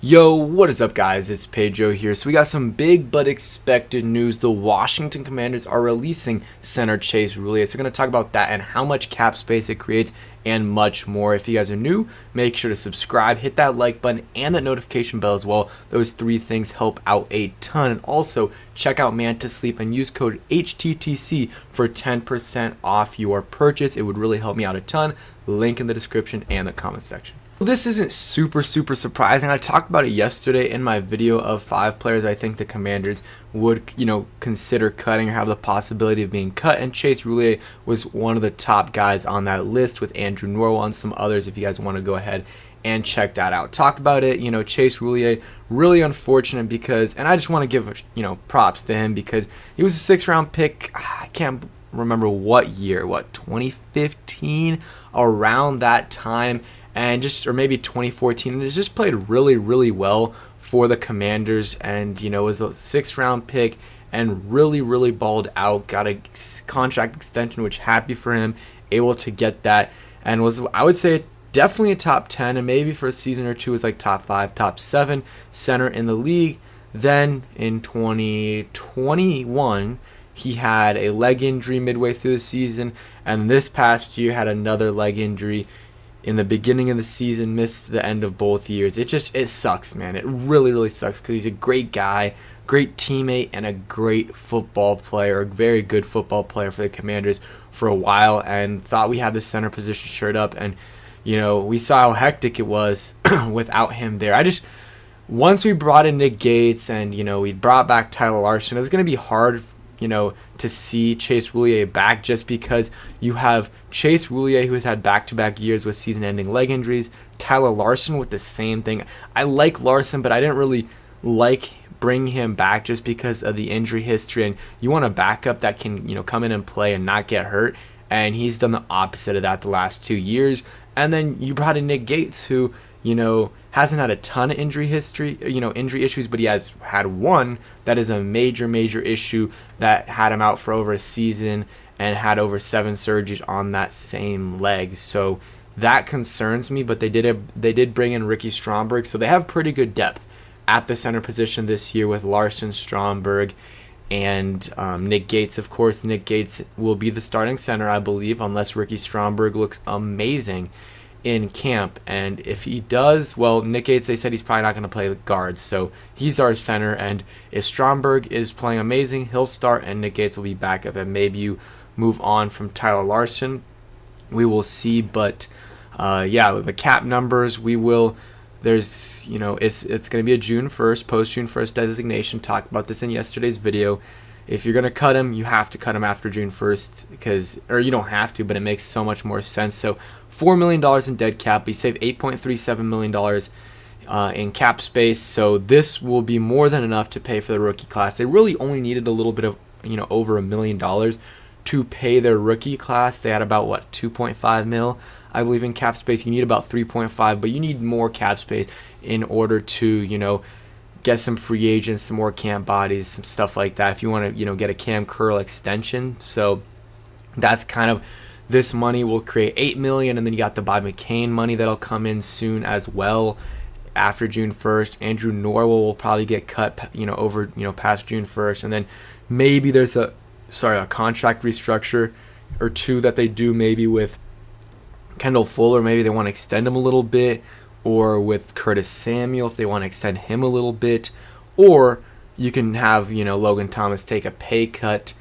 Yo, what is up, guys? It's Pedro here. So we got some big but expected news. The Washington Commanders are releasing center Chase Roullier. So we're going to talk about that and how much cap space it creates and much more. If you guys are new, make sure to subscribe, hit that like button and that notification bell as well. Those three things help out a ton. And also, check out Man to Sleep and use code HTTC for 10% off your purchase. It would really help me out a ton. Link in the description and the comment section. This isn't super surprising. I talked about it yesterday in my video of 5 players I think the Commanders would, consider cutting or have the possibility of being cut, and Chase Roullier was one of the top guys on that list with Andrew Norwell and some others if you guys want to go ahead and check that out. Talked about it, Chase Roullier, really unfortunate because, and I just want to give, props to him because he was a 6th round pick. I can't remember what year, 2015, around that time. And or maybe 2014, and has just played really well for the Commanders, and was a 6th round pick and really balled out. Got a contract extension, which happy for him, able to get that, and was, I would say, definitely a top 10, and maybe for a season or two was like top 5, top 7 center in the league. Then in 2021, he had a leg injury midway through the season, and this past year had another leg injury in the beginning of the season, missed the end of both years. It sucks, man. It really sucks because he's a great guy, great teammate, and a great football player, a very good football player for the Commanders for a while, and thought we had the center position shirt up, and we saw how hectic it was without him there. Once we brought in Nick Gates and we brought back Tyler Larsen, it was going to be hard to see Chase Roullier back, just because you have Chase Roullier, who has had back-to-back years with season-ending leg injuries, Tyler Larsen with the same thing. I like Larsen, but I didn't really like bringing him back just because of the injury history, and you want a backup that can come in and play and not get hurt, and he's done the opposite of that the last 2 years. And then you brought in Nick Gates, who hasn't had a ton of injury history, injury issues, but he has had one that is a major issue that had him out for over a season and had over 7 surgeries on that same leg. So that concerns me, but they did bring in Ricky Stromberg, so they have pretty good depth at the center position this year with Larsen, Stromberg, and Nick Gates. Of course, Nick Gates will be the starting center, I believe, unless Ricky Stromberg looks amazing in camp. And if he does, well, Nick Gates, they said he's probably not going to play guards, so he's our center. And if Stromberg is playing amazing, he'll start and Nick Gates will be backup, and maybe you move on from Tyler Larsen. We will see. But the cap numbers, there's it's going to be a June 1st, post June 1st designation. Talked about this in yesterday's video. If you're going to cut him, you have to cut him after June 1st, or you don't have to, but it makes so much more sense. So $4 million in dead cap. We save $8.37 million in cap space. So this will be more than enough to pay for the rookie class. They really only needed a little bit of, over $1 million to pay their rookie class. They had about, 2.5 mil, I believe, in cap space. You need about 3.5, but you need more cap space in order to, get some free agents, some more camp bodies, some stuff like that, if you want to, get a Cam Curl extension. So that's kind of, this money will create $8 million, and then you got the Bob McCain money that'll come in soon as well after June 1st. Andrew Norwell will probably get cut, over, past June 1st, and then maybe there's a contract restructure or two that they do, maybe with Kendall Fuller. Maybe they want to extend him a little bit, or with Curtis Samuel if they want to extend him a little bit, or you can have, Logan Thomas take a pay cut,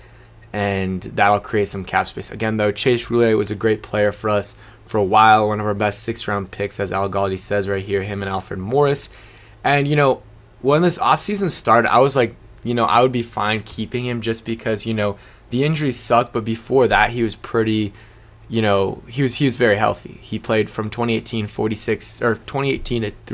and that'll create some cap space. Again, though, Chase Roullier was a great player for us for a while, one of our best 6th round picks, as Al Galdi says right here, him and Alfred Morris. And, when this offseason started, I was like, I would be fine keeping him just because, the injuries sucked, but before that, he was pretty... he was very healthy. He played from 2018 through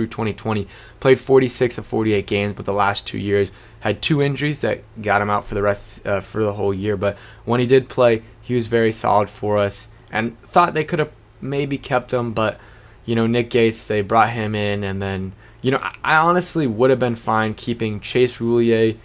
2020, played 46 of 48 games, but the last 2 years had 2 injuries that got him out for the rest for the whole year. But when he did play, he was very solid for us, and thought they could have maybe kept him, but Nick Gates, they brought him in, and then I honestly would have been fine keeping Chase Roullier,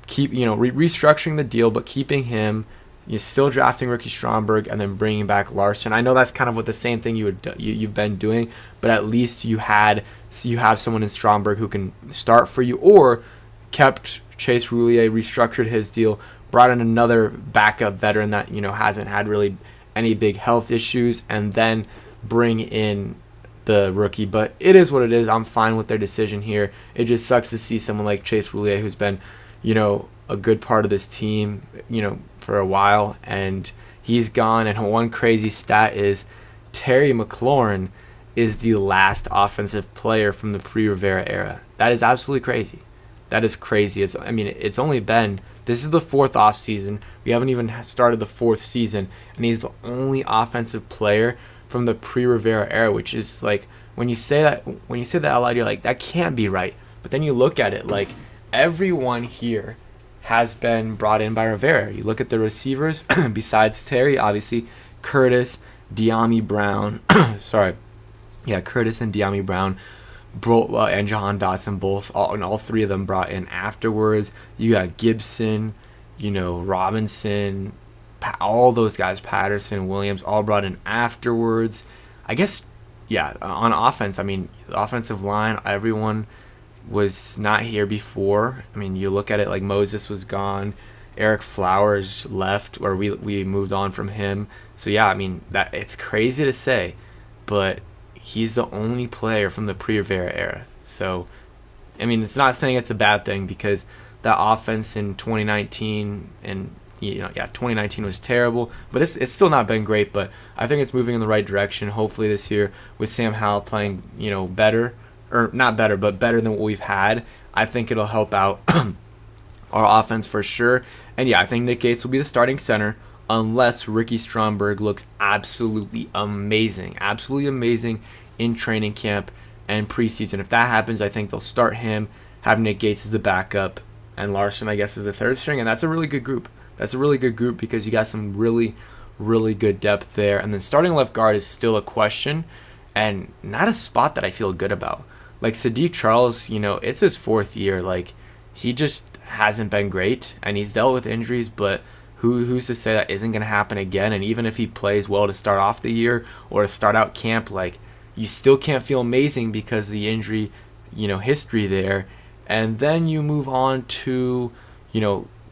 restructuring the deal, but keeping him. You're still drafting Ricky Stromberg and then bringing back Larson. I know that's kind of what the same thing you've been doing, but at least you have someone in Stromberg who can start for you, or kept Chase Roullier, restructured his deal, brought in another backup veteran that hasn't had really any big health issues, and then bring in the rookie. But it is what it is. I'm fine with their decision here. It just sucks to see someone like Chase Roullier, who's been a good part of this team for a while, and he's gone. And one crazy stat is Terry McLaurin is the last offensive player from the pre-Rivera era. That is absolutely crazy. That is crazy. It's only been, this is the fourth off season. We haven't even started the fourth season, and he's the only offensive player from the pre-Rivera era, which is like, when you say that out loud, you're like, that can't be right. But then you look at it, like, everyone here has been brought in by Rivera. You look at the receivers, besides Terry, obviously, Curtis, De'Ami Brown, Curtis and De'Ami Brown, and Jahan Dotson, all three of them brought in afterwards. You got Gibson, Robinson, all those guys, Patterson, Williams, all brought in afterwards. I guess, on offense, the offensive line, everyone was not here before. You look at it, like Moses was gone, Eric Flowers left, or we moved on from him. So that it's crazy to say, but he's the only player from the pre-Rivera era. So, it's not saying it's a bad thing, because that offense in 2019 and 2019 was terrible, but it's still not been great. But I think it's moving in the right direction. Hopefully this year with Sam Howell playing, better, or not better, but better than what we've had, I think it'll help out our offense for sure. And I think Nick Gates will be the starting center, unless Ricky Stromberg looks absolutely amazing in training camp and preseason. If that happens, I think they'll start him, have Nick Gates as the backup, and Larson, I guess, as the third string, and that's a really good group. Because you got some really, really good depth there. And then starting left guard is still a question, and not a spot that I feel good about. Like Sadiq Charles, it's his fourth year. Like, he just hasn't been great, and he's dealt with injuries, but who's to say that isn't going to happen again? And even if he plays well to start off the year or to start out camp, like, you still can't feel amazing because of the injury, history there. And then you move on to,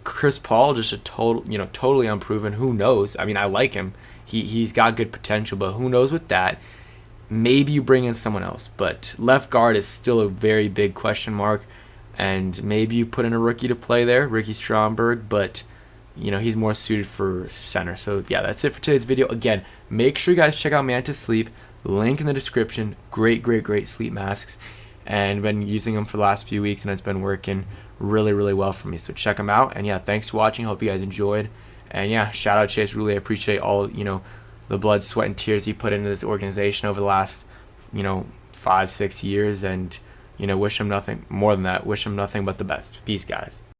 Chris Paul, just a totally unproven. Who knows? I like him. He's got good potential, but who knows with that? Maybe you bring in someone else, but left guard is still a very big question mark. And maybe you put in a rookie to play there, Ricky Stromberg, but he's more suited for center. So that's it for today's video. Again, make sure you guys check out Mantis Sleep. Link in the description. Great sleep masks, and been using them for the last few weeks, and it's been working really, really well for me. So check them out. And thanks for watching. Hope you guys enjoyed. And shout out Chase Roullier. I appreciate all the blood, sweat, and tears he put into this organization over the last 5-6 years, and wish him nothing more than that. Wish him nothing but the best. Peace, guys.